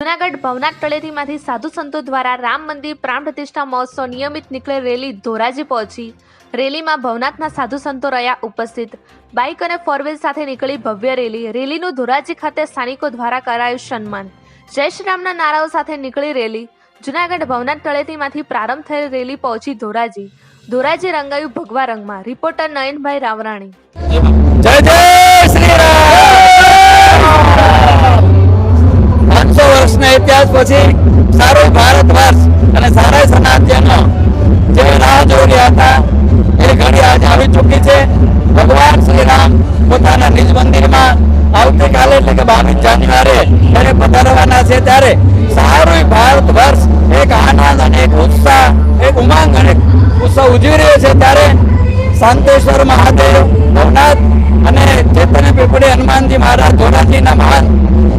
જૂનાગઢ ભવનાથ તળેટીમાંથી સાધુ સંતો દ્વારા રામ મંદિર પ્રાણ પ્રતિષ્ઠા મહોત્સવ નિયમિત નીકળે રેલી ધોરાજી પહોંચી। રેલીમાં ભવનાથના સાધુ સંતો રહ્યા ઉપસ્થિત। બાઇક અને ફોર વ્હીલ સાથે નીકળી ભવ્ય રેલીનું ધોરાજી ખાતે સ્થાનિકો દ્વારા કરાયું સન્માન। જય શ્રી રામના નારાઓ સાથે નીકળી રેલી। જૂનાગઢ ભવનાથ તળેટીમાંથી પ્રારંભ થયેલ રેલી પહોંચી ધોરાજી રંગાયું ભગવા રંગમાં। રિપોર્ટર નયનભાઈ રાવરાણી। જય જય શ્રી રામ। 500 વર્ષના ઇતિહાસ પછી સારો ભારત વર્ષ અને સારા સનાતનનો જે રાહ જોઈ રહ્યા હતા એ ઘડી આજે આવી ચૂકી છે। ભગવાન શ્રી રામ પોતાના નિજ મંદિરમાં આવતીકાલે એટલે કે 22 જાન્યુઆરી જ્યારે પધારવાના છે ત્યારે સારું ભારત વર્ષ એક આનંદ અને એક ઉત્સાહ એક ઉમંગ અને ઉત્સવ ઉજવી રહ્યો છે। ત્યારે શાંતેશ્વર મહાદેવ ભવનાથ અને ચેતન પીપળી હનુમાનજી મહારાજ ધોરાજીના મહાન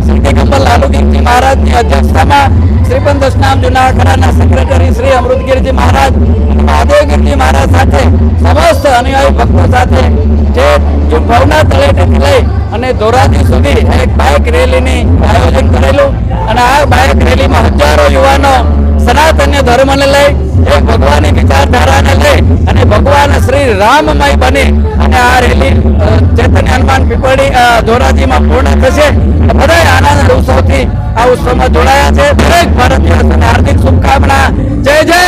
શ્રી દિગંબર લાલુગીરજી મહારાજની અધ્યક્ષતામાં શ્રીપંથ દશનામ જૂનાગઢના સેક્રેટરી શ્રી અમૃતગીરજી મહારાજ મહાદેવગીરજી મહારાજ સાથે સમસ્ત અનુયાયી ભક્તો સાથે જે ભવનાથ તળેટીથી લઈ અને ધોરાજી સુધી એક બાઇક રેલીની આયોજન કરેલું અને આ બાઇક રેલીમાં હજારો યુવાનો સનાતન્ય ધર્મને લઈ એક ભગવાનની વિચારધારાને લઈ અને ભગવાન શ્રી રામમય બની અને આ રેલી ચેતન હનુમાન પીપળી ધોરાજીમાં પૂર્ણ થશે। બધા આનંદ ઉત્સવથી આ ઉત્સવમાં જોડાયા છે। દરેક ભારતીય હાર્દિક શુભકામના। જય જય